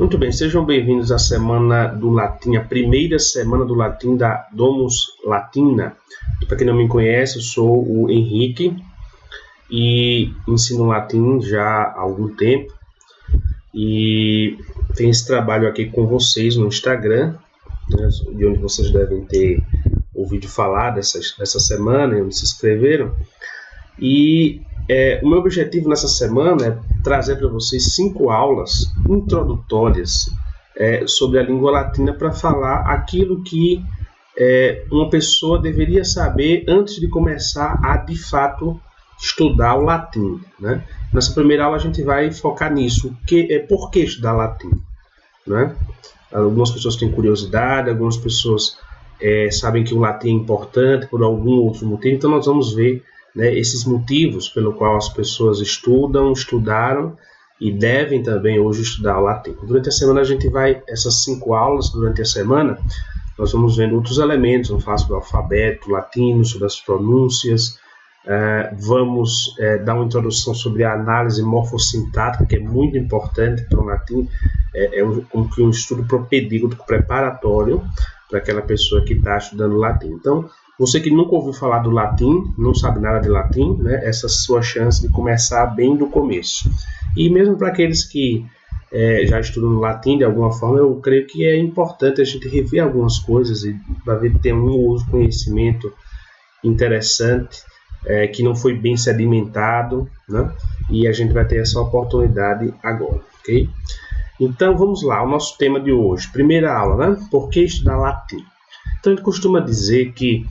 Muito bem, sejam bem-vindos à Semana do Latim, a primeira Semana do Latim da Domus Latina. Para quem não me conhece, eu sou o Henrique e ensino latim já há algum tempo e tenho esse trabalho aqui com vocês no Instagram, né, de onde vocês devem ter ouvido falar dessa semana e onde se inscreveram. E o meu objetivo nessa semana é trazer para vocês 5 aulas introdutórias sobre a língua latina para falar aquilo que uma pessoa deveria saber antes de começar a, de fato, estudar o latim, né? Nessa primeira aula a gente vai focar nisso, por que estudar latim, né? Algumas pessoas têm curiosidade, algumas pessoas sabem que o latim é importante por algum outro motivo, então nós vamos ver, né, esses motivos pelo qual as pessoas estudaram e devem também hoje estudar o latim. Durante a semana a gente vai, essas 5 aulas durante a semana, nós vamos vendo outros elementos, vamos falar sobre o alfabeto latino, sobre as pronúncias, vamos dar uma introdução sobre a análise morfossintática, que é muito importante para o latim, como que um estudo propedêutico preparatório para aquela pessoa que está estudando latim. Então, você que nunca ouviu falar do latim, não sabe nada de latim, né, essa é a sua chance de começar bem do começo. E mesmo para aqueles que já estudam no latim de alguma forma, eu creio que é importante a gente rever algumas coisas e para ver que tem um ou outro conhecimento interessante que não foi bem sedimentado, né, e a gente vai ter essa oportunidade agora, ok? Então vamos lá, o nosso tema de hoje, primeira aula, né? Por que estudar latim? Então ele costuma dizer que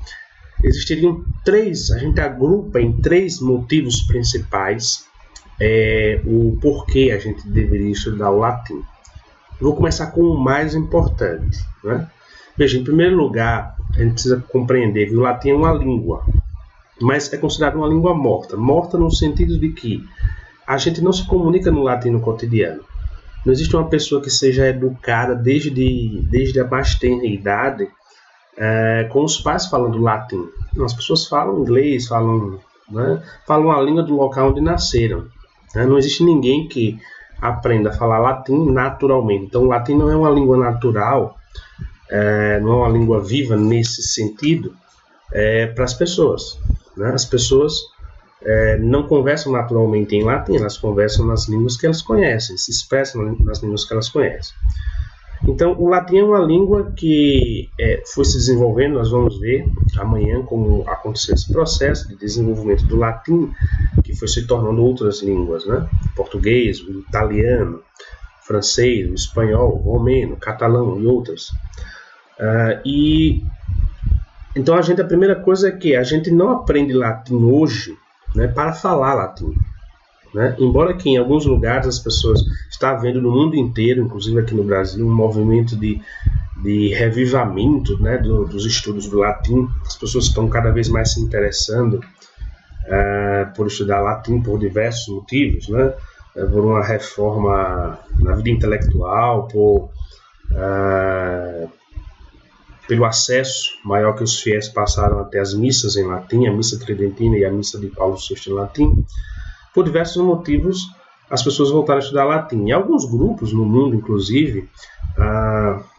existiriam 3, a gente agrupa em 3 motivos principais o porquê a gente deveria estudar o latim. Vou começar com o mais importante, né? Veja, em primeiro lugar, a gente precisa compreender que o latim é uma língua, mas é considerado uma língua morta. Morta no sentido de que a gente não se comunica no latim no cotidiano. Não existe uma pessoa que seja educada desde a mais tenra idade com os pais falando latim. As pessoas falam inglês, falam a língua do local onde nasceram. Né? Não existe ninguém que aprenda a falar latim naturalmente. Então, o latim não é uma língua natural, não é uma língua viva nesse sentido para as pessoas. Né? As pessoas não conversam naturalmente em latim, elas conversam nas línguas que elas conhecem, se expressam nas línguas que elas conhecem. Então, o latim é uma língua que foi se desenvolvendo, nós vamos ver amanhã como aconteceu esse processo de desenvolvimento do latim, que foi se tornando outras línguas, né? O português, o italiano, o francês, o espanhol, o romeno, o catalão e outras. Então, a primeira coisa é que a gente não aprende latim hoje, né, para falar latim. Né? Embora que em alguns lugares as pessoas estão vendo no mundo inteiro, inclusive aqui no Brasil, um movimento de revivamento, né, dos estudos do latim. As pessoas estão cada vez mais se interessando por estudar latim por diversos motivos, né? Por uma reforma na vida intelectual, pelo acesso maior que os fiéis passaram até as missas em latim, a missa tridentina e a missa de Paulo VI em latim. Por diversos motivos, as pessoas voltaram a estudar latim. E alguns grupos no mundo, inclusive,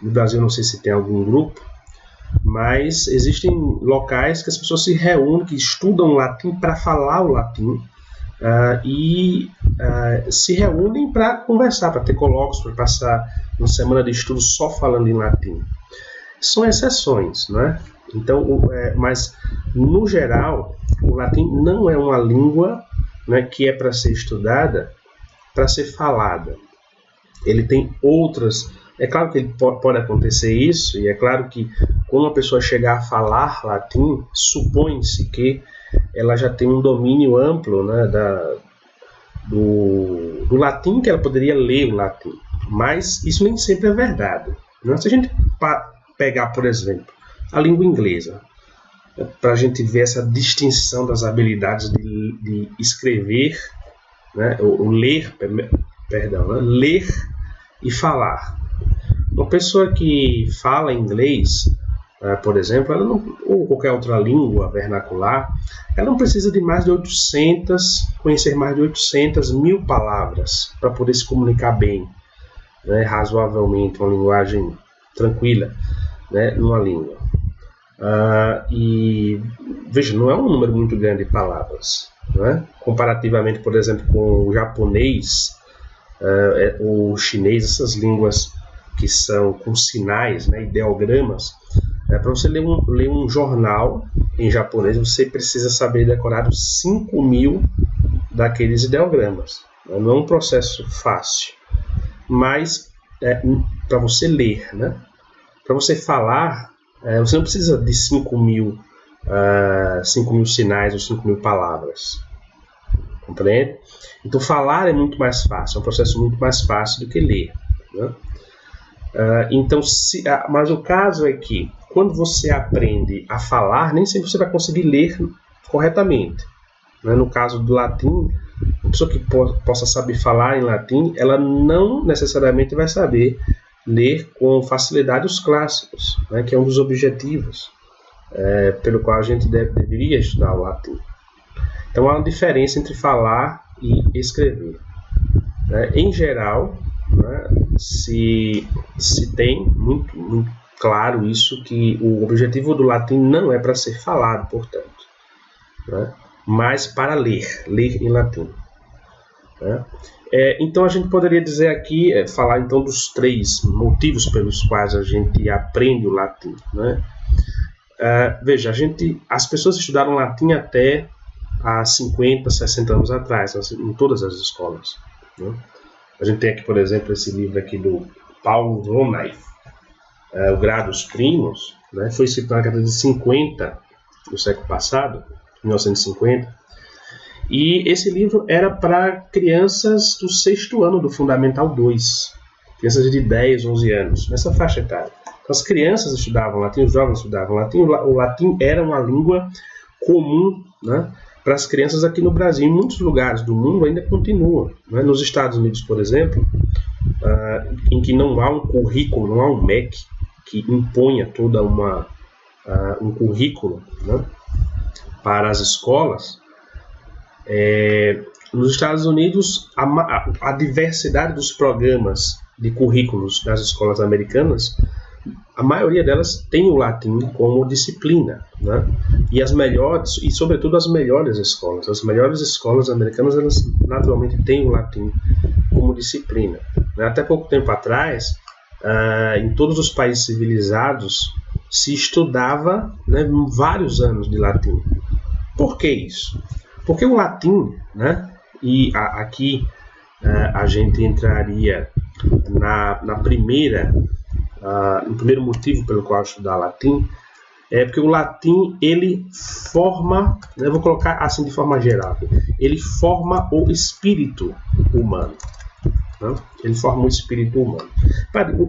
no Brasil não sei se tem algum grupo, mas existem locais que as pessoas se reúnem, que estudam latim para falar o latim, e se reúnem para conversar, para ter colóquios, para passar uma semana de estudo só falando em latim. São exceções, né? Então, mas no geral, o latim não é uma língua, né, que é para ser estudada, para ser falada. Ele tem outras. É claro que pode acontecer isso, e é claro que quando uma pessoa chegar a falar latim, supõe-se que ela já tem um domínio amplo, né, do latim, que ela poderia ler o latim. Mas isso nem sempre é verdade. Né? Se a gente pegar, por exemplo, a língua inglesa, para a gente ver essa distinção das habilidades de escrever, né, ler e falar. Uma pessoa que fala inglês, por exemplo, ela não, ou qualquer outra língua vernacular, ela não precisa de conhecer mais de 800 mil palavras para poder se comunicar bem. né, razoavelmente, uma linguagem tranquila, né, numa língua. E veja, não é um número muito grande de palavras, né? Comparativamente, por exemplo, com o japonês, o chinês, essas línguas que são com sinais, né, ideogramas. Para você ler um jornal em japonês, você precisa saber decorar os 5.000 daqueles ideogramas. Não é um processo fácil, mas para você ler, né? Para você falar, você não precisa de 5.000 sinais ou 5.000 palavras. Compreende? Então falar é muito mais fácil, é um processo muito mais fácil do que ler, né? Então, mas o caso é que quando você aprende a falar, nem sempre você vai conseguir ler corretamente, né? No caso do latim, uma pessoa que possa saber falar em latim, ela não necessariamente vai saber ler com facilidade os clássicos, né? Que é um dos objetivos pelo qual a gente deveria estudar o latim. Então há uma diferença entre falar e escrever. Em geral, né, se tem muito, muito claro isso, que o objetivo do latim não é para ser falado, portanto, né, mas para ler em latim. Né? Então a gente poderia dizer aqui, falar então dos 3 motivos pelos quais a gente aprende o latim. Né? Veja, as pessoas estudaram latim até há 50, 60 anos atrás, em todas as escolas. Né? A gente tem aqui, por exemplo, esse livro aqui do Paul Romeif, O Grados Primos, né? Foi escrito na década de 50 do século passado, 1950, e esse livro era para crianças do 6º ano do Fundamental 2, crianças de 10, 11 anos, nessa faixa etária. Então, as crianças estudavam latim, os jovens estudavam latim, o latim era uma língua comum, né, para as crianças aqui no Brasil. Em muitos lugares do mundo ainda continua, né? Nos Estados Unidos, por exemplo, em que não há um currículo, não há um MEC que imponha toda um currículo, né, para as escolas. Nos Estados Unidos, a diversidade dos programas de currículos das escolas americanas, a maioria delas tem o latim como disciplina, né? E as melhores, e sobretudo as melhores escolas americanas, elas naturalmente têm o latim como disciplina, né? Até pouco tempo atrás, em todos os países civilizados, se estudava, né, vários anos de latim. Por que isso? Porque o latim, né, e aqui a gente entraria no primeiro motivo pelo qual estudar latim, é porque o latim, ele forma, eu vou colocar assim de forma geral, ele forma o espírito humano, né? Ele forma o espírito humano.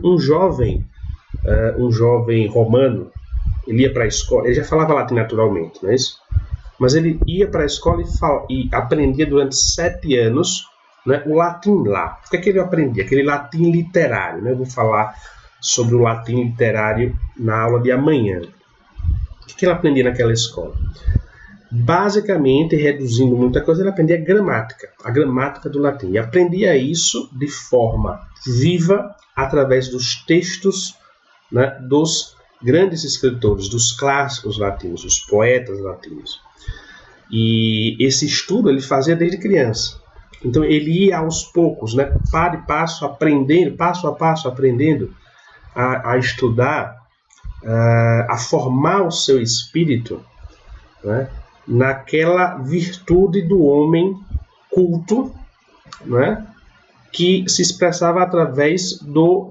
Um jovem romano, ele ia para a escola, ele já falava latim naturalmente, não é isso? Mas ele ia para a escola e aprendia durante 7 anos, né, o latim lá. O que é que ele aprendia? Aquele latim literário, né? Eu vou falar sobre o latim literário na aula de amanhã. O que ele aprendia naquela escola? Basicamente, reduzindo muita coisa, ele aprendia a gramática do latim. E aprendia isso de forma viva através dos textos, né, dos grandes escritores, dos clássicos latinos, dos poetas latinos. E esse estudo ele fazia desde criança. Então ele ia aos poucos, né, passo a passo aprendendo a estudar, a formar o seu espírito, né, naquela virtude do homem culto, né, que se expressava através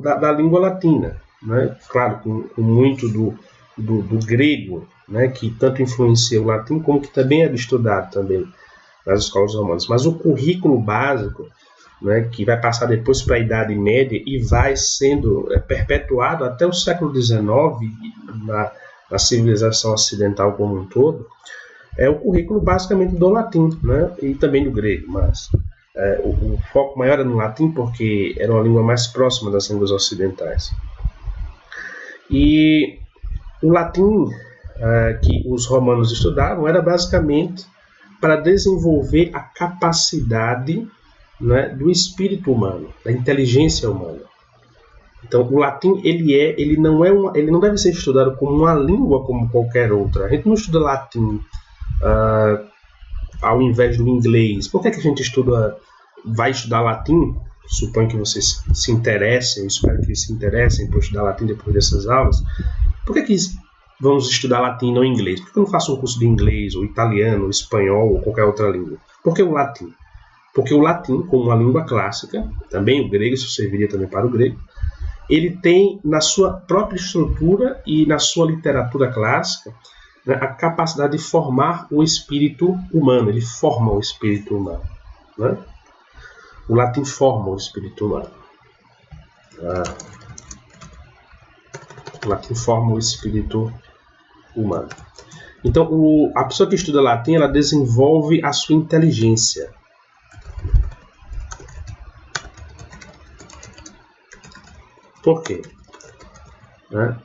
da língua latina, né, claro, com muito do grego, né, que tanto influencia o latim, como que também era estudado também nas escolas romanas. Mas o currículo básico, né, que vai passar depois para a Idade Média e vai sendo perpetuado até o século XIX na civilização ocidental como um todo, é o currículo basicamente do latim, né, e também do grego, mas o foco maior era no latim porque era uma língua mais próxima das línguas ocidentais. E o latim que os romanos estudavam era basicamente para desenvolver a capacidade, né, do espírito humano, da inteligência humana. Então, o latim ele não deve ser estudado como uma língua como qualquer outra. A gente não estuda latim ao invés do inglês. Por que a gente vai estudar latim? Suponho que vocês se interessem, eu espero que se interessem por estudar latim depois dessas aulas. Por que vamos estudar latim e não inglês? Por que eu não faço um curso de inglês, ou italiano, ou espanhol, ou qualquer outra língua? Por que o latim? Porque o latim, como uma língua clássica, também o grego, isso serviria também para o grego, ele tem na sua própria estrutura e na sua literatura clássica, né, a capacidade de formar o espírito humano. Ele forma o espírito humano. Né? O latim forma o espírito humano. O latim forma o espírito humano. Então, a pessoa que estuda latim, ela desenvolve a sua inteligência. Por quê? Né?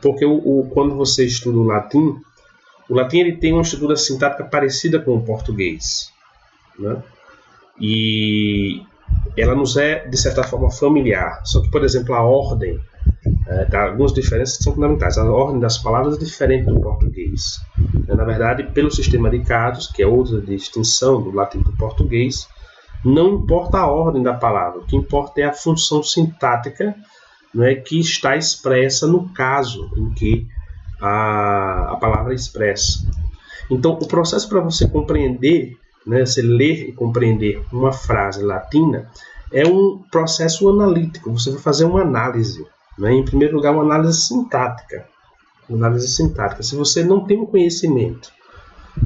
Porque quando você estuda o latim ele tem uma estrutura sintática parecida com o português. Né? E ela nos é, de certa forma, familiar. Só que, por exemplo, a ordem, algumas diferenças que são fundamentais. A ordem das palavras é diferente do português. Na verdade, pelo sistema de casos, que é outra distinção do latim para o português, não importa a ordem da palavra, o que importa é a função sintática, né, que está expressa no caso em que a palavra é expressa. Então, o processo para você compreender, né, você ler e compreender uma frase latina, é um processo analítico. Você vai fazer uma análise. Né? Em primeiro lugar, uma análise sintática. Se você não tem um conhecimento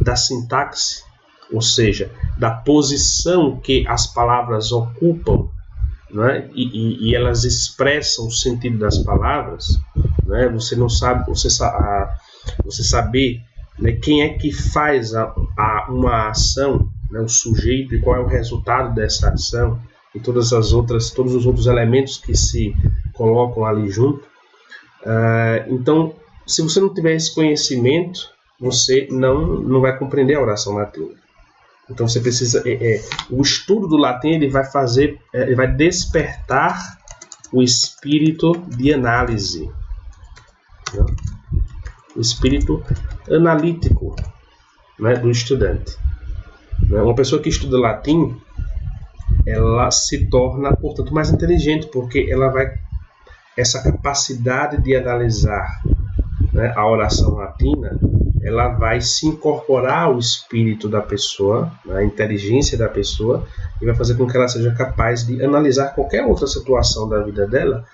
da sintaxe, ou seja, da posição que as palavras ocupam, né, e elas expressam o sentido das palavras, né, você não sabe, você saber, né, quem é que faz uma ação, né, o sujeito, e qual é o resultado dessa ação, e todos os outros elementos que se colocam ali junto. Então, se você não tiver esse conhecimento, você não vai compreender a oração latina. Então você precisa, o estudo do latim ele vai despertar o espírito de análise, né? O espírito analítico, né, do estudante. Uma pessoa que estuda latim, ela se torna, portanto, mais inteligente, porque essa capacidade de analisar, né, a oração latina, ela vai se incorporar ao espírito da pessoa, à inteligência da pessoa, e vai fazer com que ela seja capaz de analisar qualquer outra situação da vida dela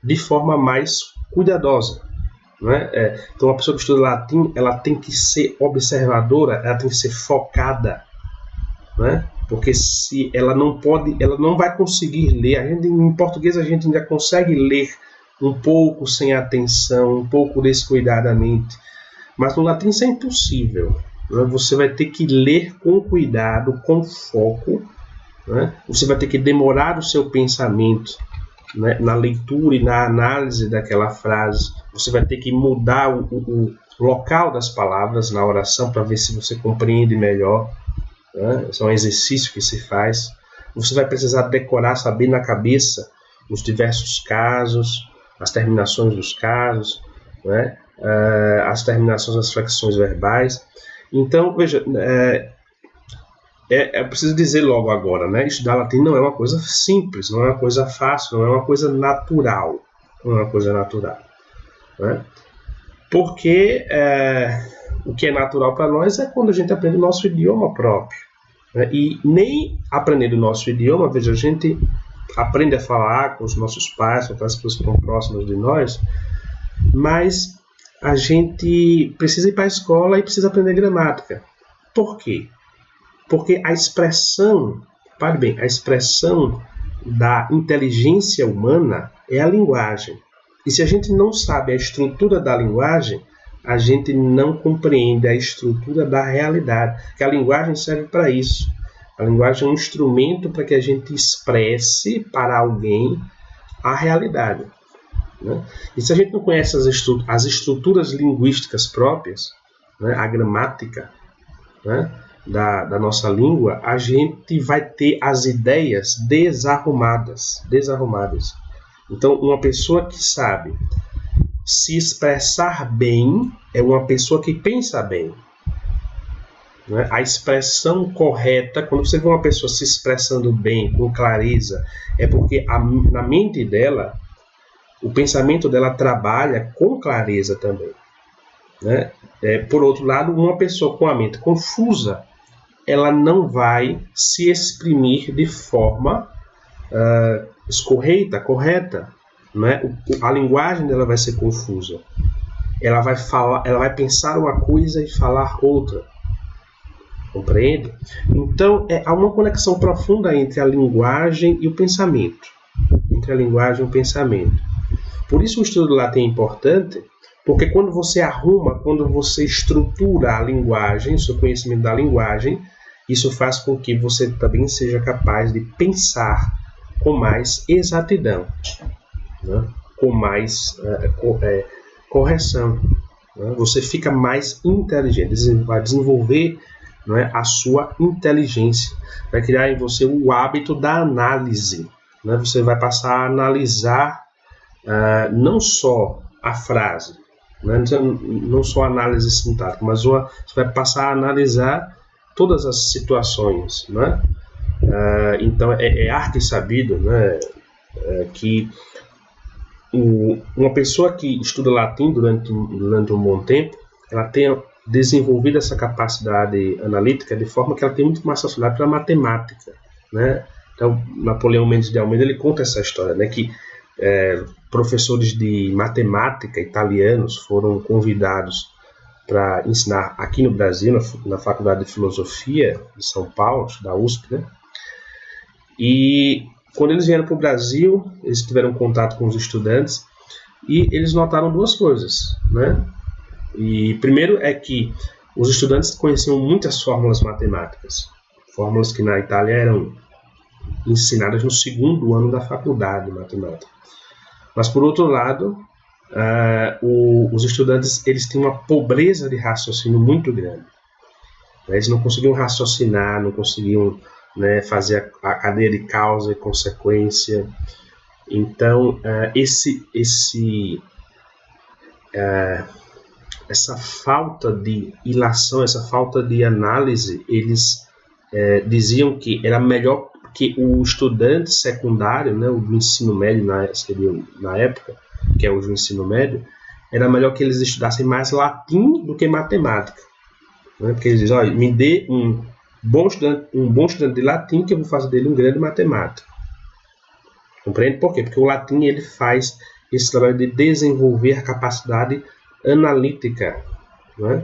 de forma mais cuidadosa. Né? Então, a pessoa que estuda latim, ela tem que ser observadora, ela tem que ser focada, né? Porque se ela não vai conseguir ler. Em português a gente ainda consegue ler um pouco sem atenção, um pouco descuidadamente. Mas no latim isso é impossível. Né? Você vai ter que ler com cuidado, com foco. Né? Você vai ter que demorar o seu pensamento, né, na leitura e na análise daquela frase. Você vai ter que mudar o local das palavras na oração para ver se você compreende melhor. Né? Esse é um exercício que se faz. Você vai precisar decorar, saber na cabeça os diversos casos, as terminações dos casos, né? As terminações das flexões verbais. Então, veja, eu preciso dizer logo agora, né? Estudar latim não é uma coisa simples, não é uma coisa fácil, não é uma coisa natural. Não é uma coisa natural. Né? Porque o que é natural para nós é quando a gente aprende o nosso idioma próprio. Né? E nem aprendendo o nosso idioma, veja, a gente aprende a falar com os nossos pais, com aquelas pessoas que estão próximas de nós, mas a gente precisa ir para a escola e precisa aprender gramática. Por quê? Porque a expressão, pare bem, a expressão da inteligência humana é a linguagem. E se a gente não sabe a estrutura da linguagem, a gente não compreende a estrutura da realidade. Porque a linguagem serve para isso. A linguagem é um instrumento para que a gente expresse para alguém a realidade. Né? E se a gente não conhece as estruturas linguísticas próprias, né, a gramática, né, da nossa língua, a gente vai ter as ideias desarrumadas. Então, uma pessoa que sabe se expressar bem é uma pessoa que pensa bem. Né? A expressão correta, quando você vê uma pessoa se expressando bem, com clareza, é porque na mente dela, o pensamento dela trabalha com clareza também. Né? Por outro lado, uma pessoa com a mente confusa, ela não vai se exprimir de forma escorreita, correta. Né? A linguagem dela vai ser confusa. Ela vai pensar uma coisa e falar outra. Compreende? Então, há uma conexão profunda entre a linguagem e o pensamento. Entre a linguagem e o pensamento. Por isso o estudo do latim é importante, porque quando você arruma, quando você estrutura a linguagem, o seu conhecimento da linguagem, isso faz com que você também seja capaz de pensar com mais exatidão, né? Com mais correção. Né? Você fica mais inteligente, vai desenvolver, né, a sua inteligência, vai criar em você o hábito da análise. Né? Você vai passar a analisar não só a frase, né? Não só a análise sintática, mas você vai passar a analisar todas as situações. Né? Então é arte sabido, né, que uma pessoa que estuda latim durante um bom tempo, ela tem desenvolvido essa capacidade analítica de forma que ela tem muito mais facilidade para a matemática. Né? Então, Napoleão Mendes de Almeida ele conta essa história, né, que professores de matemática italianos foram convidados para ensinar aqui no Brasil, na Faculdade de Filosofia de São Paulo, da USP, né? E quando eles vieram para o Brasil, eles tiveram contato com os estudantes e eles notaram duas coisas, né? E primeiro é que os estudantes conheciam muitas fórmulas matemáticas, fórmulas que na Itália eram ensinadas no segundo ano da faculdade de matemática. Mas por outro lado, os estudantes eles têm uma pobreza de raciocínio muito grande. Eles não conseguiam raciocinar, não conseguiam, né, fazer a cadeia de causa e consequência. Então, essa falta de ilação, essa falta de análise, eles diziam que era melhor que o estudante secundário, né, o do ensino médio na época, que é hoje o ensino médio, era melhor que eles estudassem mais latim do que matemática. Né? Porque eles dizem, olha, me dê um bom estudante de latim que eu vou fazer dele um grande matemático. Compreende por quê? Porque o latim ele faz esse trabalho de desenvolver a capacidade analítica. Né?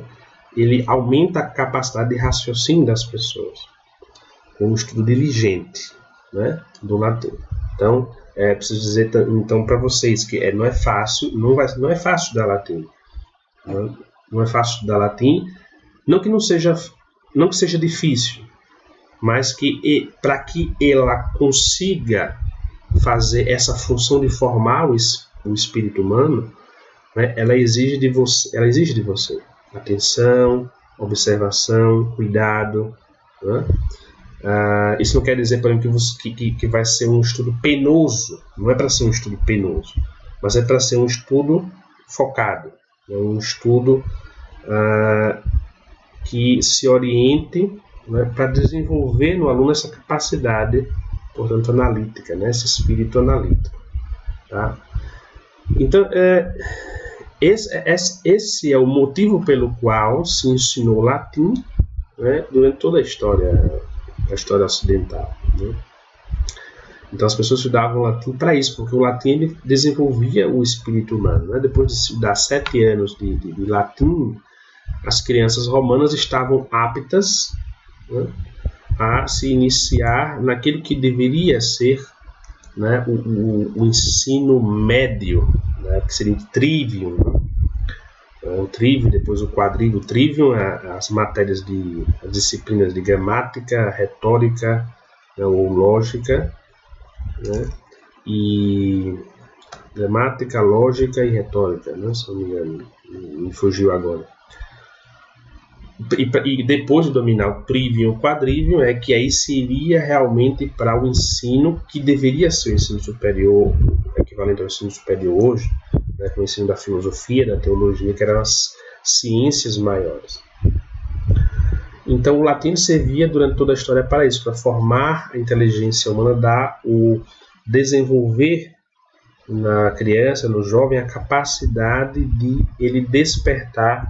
Ele aumenta a capacidade de raciocínio das pessoas com um estudo diligente, né, do latim. Então, preciso dizer então para vocês que não é fácil, não é fácil estudar latim. Não é fácil estudar latim, não que seja difícil, mas que para que ela consiga fazer essa função de formar o espírito humano, né, ela exige de você atenção, observação, cuidado. Né? Isso não quer dizer, por exemplo, que vai ser um estudo penoso. Não é para ser um estudo penoso, mas é para ser um estudo focado, um estudo que se oriente, né, para desenvolver no aluno essa capacidade, portanto, analítica, né, esse espírito analítico. Tá? Então, esse é o motivo pelo qual se ensinou latim, né, durante toda a história ocidental. Né? Então as pessoas estudavam latim para isso, porque o latim ele desenvolvia o espírito humano. Né? Depois de estudar 7 anos de latim, as crianças romanas estavam aptas, né, a se iniciar naquilo que deveria ser, né, o ensino médio, né, que seria o trivium. Né? O trivium, depois o quadrivium. O trivium é as disciplinas de gramática, retórica, né, ou lógica, né, e gramática, lógica e retórica, né, se não me engano, me fugiu agora. E depois de dominar o trivium e o quadrivium, é que aí seria realmente para o ensino que deveria ser o ensino superior, que equivalente ao ensino superior hoje, né, com o ensino da filosofia, da teologia, que eram as ciências maiores. Então o latim servia durante toda a história para isso, para formar a inteligência humana, desenvolver na criança, no jovem, a capacidade de ele despertar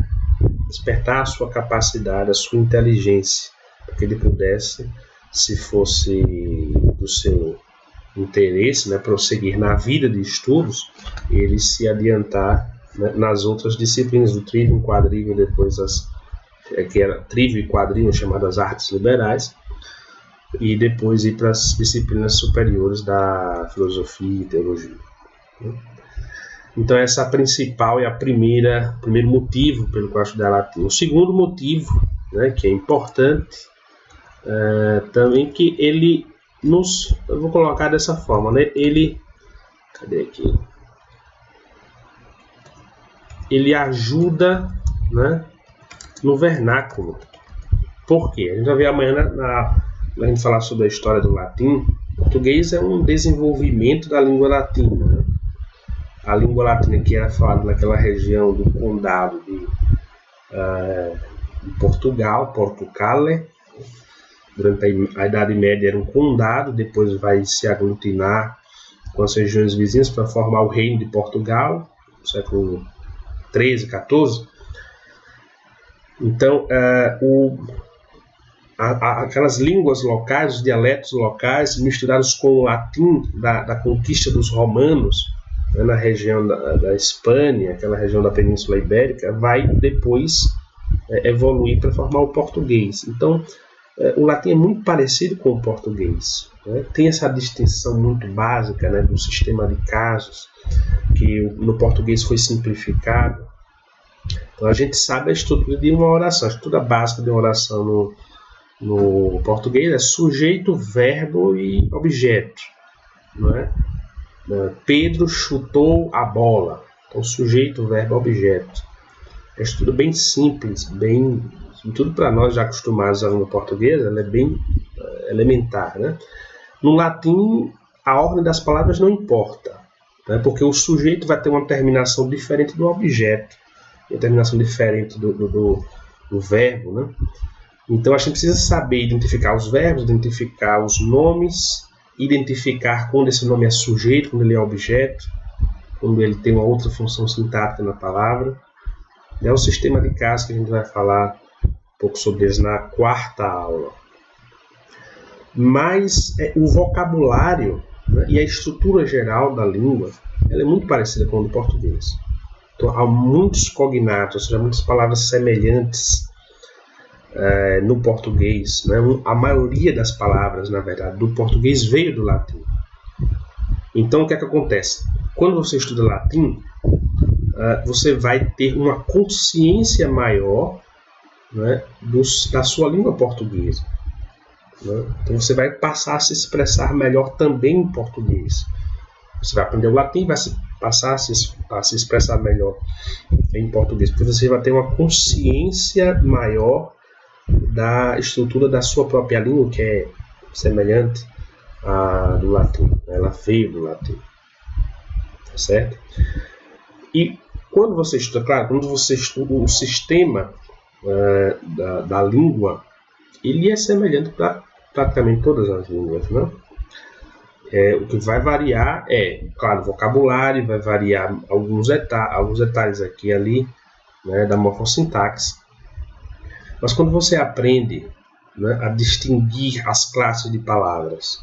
a sua capacidade, a sua inteligência, para que ele pudesse, se fosse do seu interesse, né, prosseguir na vida de estudos, ele se adiantar, né, nas outras disciplinas do trivium, quadrivium, depois que era trivium e quadrivium, chamadas artes liberais, e depois ir para as disciplinas superiores da filosofia e teologia. Então essa principal é o primeiro motivo pelo qual estudar latim. O segundo motivo, né, que é importante, também, que ele eu vou colocar dessa forma, né? Cadê aqui? Ele ajuda, né, no vernáculo. Por quê? A gente vai ver amanhã a gente falar sobre a história do latim. O português é um desenvolvimento da língua latina, né? A língua latina que era falada naquela região do condado de Portugal, Portucale. Durante a Idade Média era um condado, depois vai se aglutinar com as regiões vizinhas para formar o Reino de Portugal, no século XIII, XIV. Então, aquelas línguas locais, os dialetos locais, misturados com o latim da conquista dos romanos, né, na região da Espanha, aquela região da Península Ibérica, vai depois evoluir para formar o português. Então, o latim é muito parecido com o português, né? Tem essa distinção muito básica, né, do sistema de casos, que no português foi simplificado. Então a gente sabe a estrutura de uma oração. A estrutura básica de uma oração no português é sujeito, verbo e objeto, não é? Pedro chutou a bola. Então sujeito, verbo, objeto. É uma estrutura bem simples, tudo para nós já acostumados à língua portuguesa, ela é bem elementar, né? No latim, a ordem das palavras não importa, né? Porque o sujeito vai ter uma terminação diferente do objeto, uma terminação diferente do verbo, né? Então a gente precisa saber identificar os verbos, identificar os nomes, identificar quando esse nome é sujeito, quando ele é objeto, quando ele tem uma outra função sintática na palavra. É o sistema de casos que a gente vai falar um pouco sobre eles na quarta aula. Mas o vocabulário, né, e a estrutura geral da língua, ela é muito parecida com o do português. Então, há muitos cognatos, ou seja, muitas palavras semelhantes no português, né? A maioria das palavras, na verdade, do português veio do latim. Então, o que é que acontece? Quando você estuda latim, você vai ter uma consciência maior, né, da sua língua portuguesa, né? Então você vai passar a se expressar melhor também em português. Você vai aprender o latim e vai passar a se expressar melhor em português, porque você vai ter uma consciência maior da estrutura da sua própria língua, que é semelhante à do latim. Ela veio do latim, tá certo? E quando você estuda o sistema da língua, ele é semelhante para praticamente todas as línguas, né? O que vai variar claro, o vocabulário, vai variar alguns detalhes aqui e ali, né, da morfossintaxe. Mas quando você aprende, né, a distinguir as classes de palavras,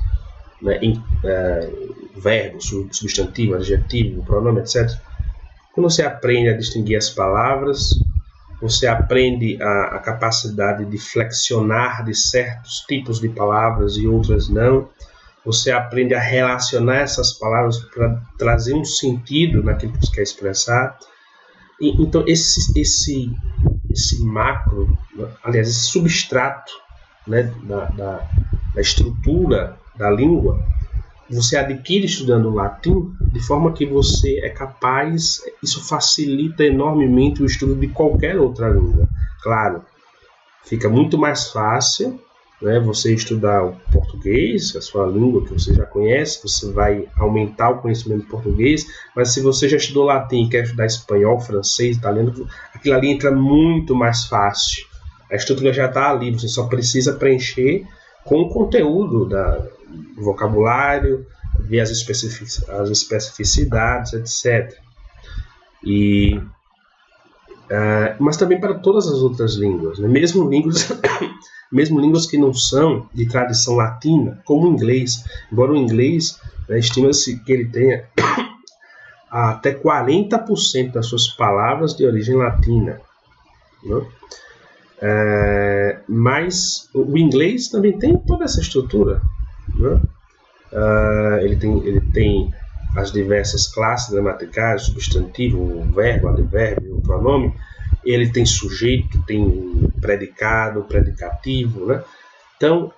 né, em verbo, substantivo, adjetivo, pronome, etc., quando você aprende a distinguir as palavras, você aprende a capacidade de flexionar de certos tipos de palavras e outras não. Você aprende a relacionar essas palavras para trazer um sentido naquilo que você quer expressar. Então, esse macro, aliás, esse substrato, né, da estrutura da língua, você adquire estudando o latim, de forma que você é capaz, isso facilita enormemente o estudo de qualquer outra língua. Claro, fica muito mais fácil né, você estudar o português, a sua língua que você já conhece, você vai aumentar o conhecimento do português, mas se você já estudou latim e quer estudar espanhol, francês, italiano, aquilo ali entra muito mais fácil. A estrutura já está ali, você só precisa preencher com o conteúdo do vocabulário, ver as especificidades, etc. Mas também para todas as outras línguas, né? Mesmo línguas que não são de tradição latina, como o inglês. Embora o inglês, né, estima-se que ele tenha até 40% das suas palavras de origem latina, né? Mas o inglês também tem toda essa estrutura, né? Ele tem as diversas classes gramaticais, o substantivo, o verbo, o advérbio, o pronome. Ele tem sujeito, tem predicado, predicativo, né? Então,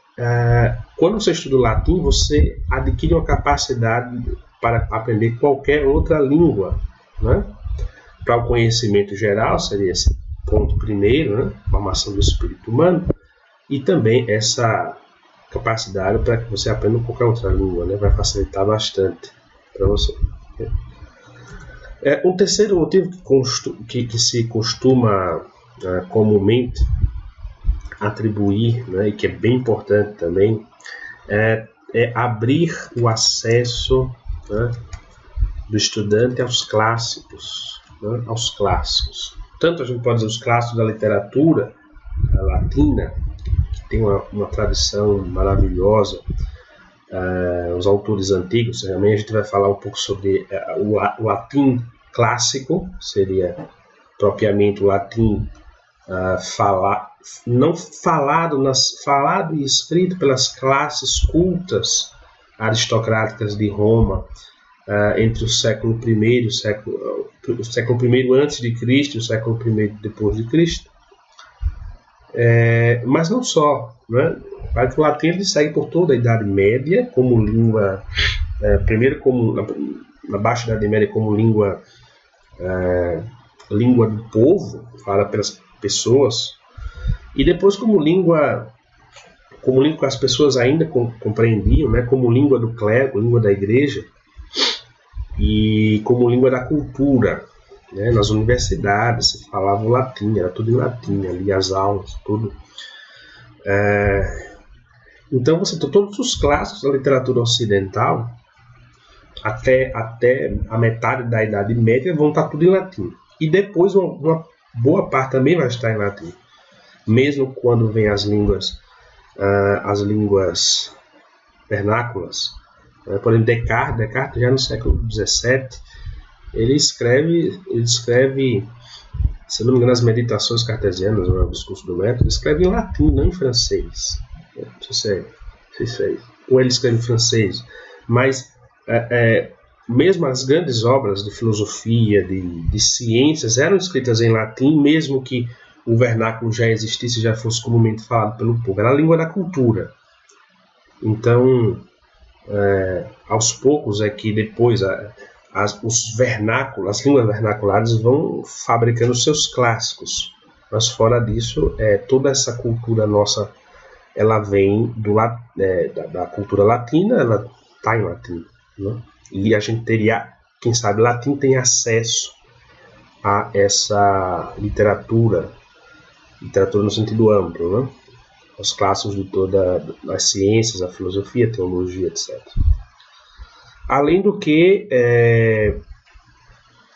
quando você estuda o latim, você adquire uma capacidade para aprender qualquer outra língua, né? Para o conhecimento geral, seria esse ponto primeiro, né? Formação do espírito humano, e também essa capacidade para que você aprenda qualquer outra língua, né? Vai facilitar bastante para você. Um terceiro motivo que se costuma comumente atribuir, né, e que é bem importante também, é abrir o acesso, né, do estudante aos clássicos, né, aos clássicos. Tanto a gente pode dizer os clássicos da literatura latina, que tem uma tradição maravilhosa, os autores antigos. Realmente a gente vai falar um pouco sobre o latim clássico, seria propriamente o latim não falado e escrito pelas classes cultas aristocráticas de Roma entre o século I o século I antes de Cristo e o século I depois de Cristo. Mas não só, né? O latim ele segue por toda a Idade Média como língua, primeiro como na Baixa Idade Média como língua do povo, fala pelas pessoas, e depois como língua que as pessoas ainda compreendiam, né? Como língua do clero, língua da igreja, e como língua da cultura, né? Nas universidades se falava o latim, era tudo em latim, ali as aulas, tudo. Então você tem todos os clássicos da literatura ocidental até a metade da Idade Média vão estar tudo em latim, e depois uma boa parte também vai estar em latim, mesmo quando vem as línguas vernáculas. Por exemplo, Descartes já no século XVII, ele escreve, se não me engano, as Meditações Cartesianas, o Discurso do Método, ele escreve em latim, não em francês. Não sei se ou ele escreve em francês, mas mesmo as grandes obras de filosofia, de ciências, eram escritas em latim, mesmo que o vernáculo já existisse, já fosse comumente falado pelo povo. Era a língua da cultura. Então, aos poucos é que depois as línguas vernaculares vão fabricando seus clássicos. Mas fora disso, toda essa cultura nossa, ela vem da cultura latina, ela está em latim, né? E a gente teria, quem sabe latim tem acesso a essa literatura no sentido amplo, né? Os clássicos de todas as ciências, a filosofia, a teologia, etc. Além do que,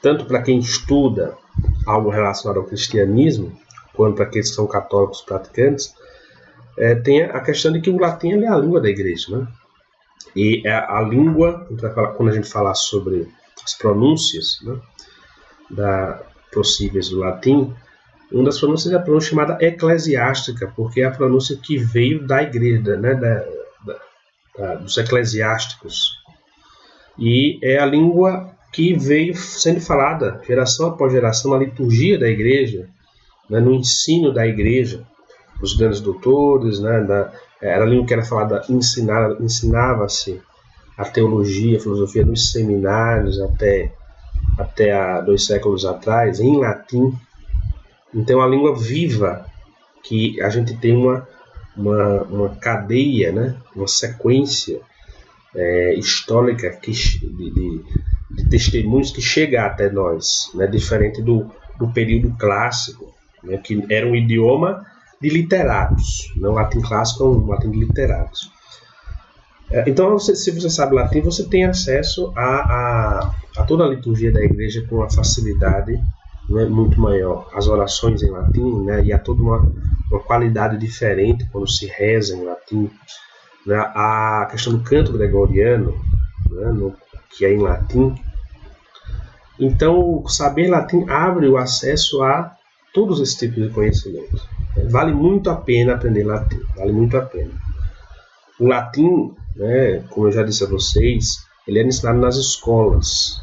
tanto para quem estuda algo relacionado ao cristianismo, quanto para aqueles que são católicos praticantes, tem a questão de que o latim é a língua da igreja, né? E a língua, quando a gente falar sobre as pronúncias, né, possíveis do latim, uma das pronúncias é a pronúncia chamada eclesiástica, porque é a pronúncia que veio da igreja, né, dos eclesiásticos. E é a língua que veio sendo falada geração após geração na liturgia da igreja, né, no ensino da igreja, os grandes doutores, né, era a língua que era falada, ensinava-se a teologia, a filosofia nos seminários até há 2 séculos atrás, em latim. Então, a língua viva, que a gente tem uma cadeia, né? Uma sequência histórica de testemunhos que chega até nós, né? Diferente do período clássico, né? Que era um idioma de literatos, né? O latim clássico é um latim de literatos. Então, se você sabe latim, você tem acesso a toda a liturgia da igreja com uma facilidade, né, muito maior. As orações em latim, né, e há toda uma qualidade diferente quando se reza em latim. Né, a questão do canto gregoriano, né, que é em latim. Então, saber latim abre o acesso a todos esses tipos de conhecimento. Vale muito a pena aprender latim, vale muito a pena. O latim, né, como eu já disse a vocês, ele era ensinado nas escolas,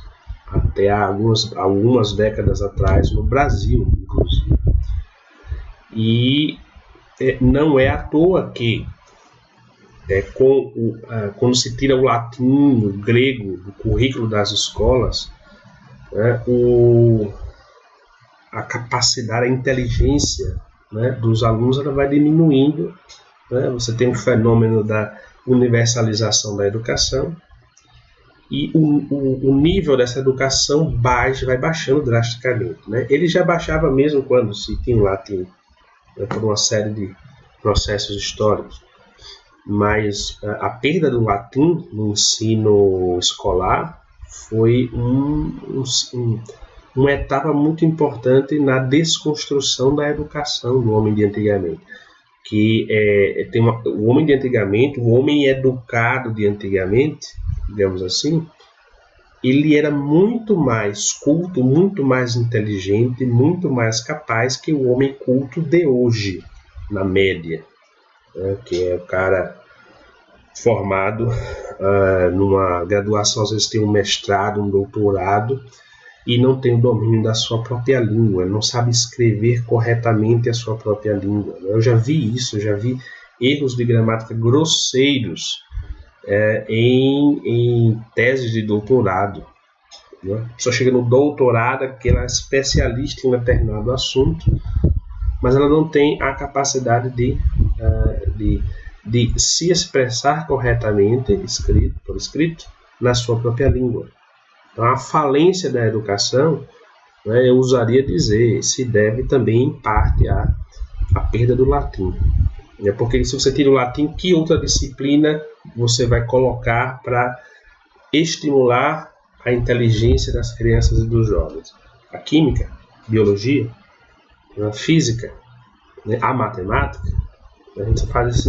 até algumas décadas atrás, no Brasil, inclusive. E não é à toa que, quando se tira o latim, o grego, do currículo das escolas, né, a capacidade, a inteligência, né, dos alunos ela vai diminuindo. Né? Você tem um fenômeno da universalização da educação e o nível dessa educação vai baixando drasticamente. Né? Ele já baixava mesmo quando se tinha o latim, né, por uma série de processos históricos, mas a perda do latim no ensino escolar foi uma etapa muito importante na desconstrução da educação do homem de antigamente. O homem de antigamente, o homem educado de antigamente, digamos assim, ele era muito mais culto, muito mais inteligente, muito mais capaz que o homem culto de hoje, na média, né, que é o cara formado numa graduação, às vezes tem um mestrado, um doutorado, e não tem o domínio da sua própria língua, não sabe escrever corretamente a sua própria língua. Eu já vi isso, eu já vi erros de gramática grosseiros em teses de doutorado. Né? A pessoa chega no doutorado, que ela é especialista em um determinado assunto, mas ela não tem a capacidade de se expressar corretamente, por escrito, na sua própria língua. Então, a falência da educação, né, eu usaria dizer, se deve também, em parte, à perda do latim. Porque se você tira o latim, que outra disciplina você vai colocar para estimular a inteligência das crianças e dos jovens? A química, biologia, a física, né, a matemática. A gente faz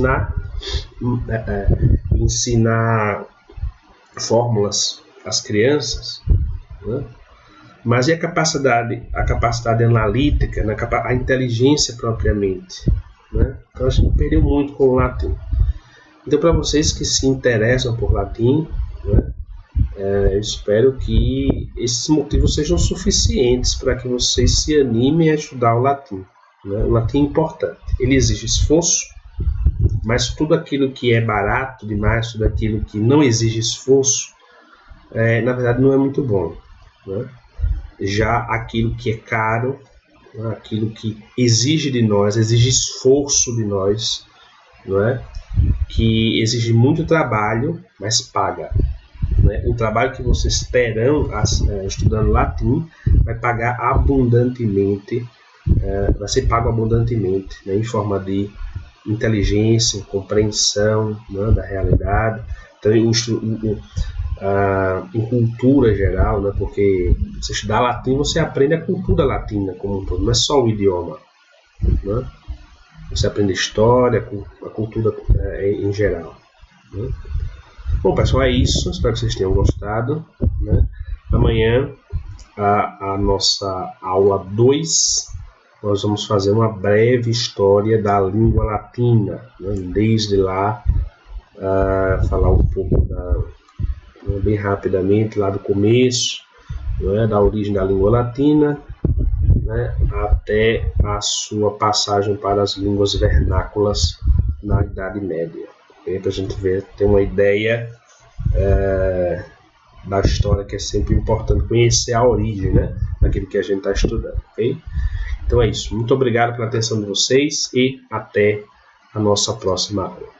ensinar fórmulas às crianças, né? Mas e a capacidade analítica, né? A inteligência propriamente, né? Então a gente perdeu muito com o latim. Então, para vocês que se interessam por latim, né, eu espero que esses motivos sejam suficientes para que vocês se animem a estudar o latim. Né? O latim é importante, ele exige esforço, mas tudo aquilo que é barato demais, tudo aquilo que não exige esforço, na verdade não é muito bom. Né? Já aquilo que é caro, né? Aquilo que exige de nós, exige esforço de nós, não é? Que exige muito trabalho, mas paga. Né? O trabalho que vocês terão estudando latim vai pagar abundantemente, vai ser pago abundantemente, né? Em forma de inteligência, compreensão, né? Da realidade. Então, em cultura geral, né? Porque você estudar latim, você aprende a cultura latina como um todo, não é só o idioma. Né? Você aprende história, a cultura em geral. Né? Bom, pessoal, é isso. Espero que vocês tenham gostado. Né? Amanhã, a nossa aula 2, nós vamos fazer uma breve história da língua latina. Né? Desde lá, falar um pouco bem rapidamente, lá do começo, né? Da origem da língua latina, né, até a sua passagem para as línguas vernáculas na Idade Média. Okay? Para a gente ter uma ideia da história, que é sempre importante conhecer a origem, né, daquilo que a gente está estudando. Okay? Então é isso. Muito obrigado pela atenção de vocês e até a nossa próxima aula.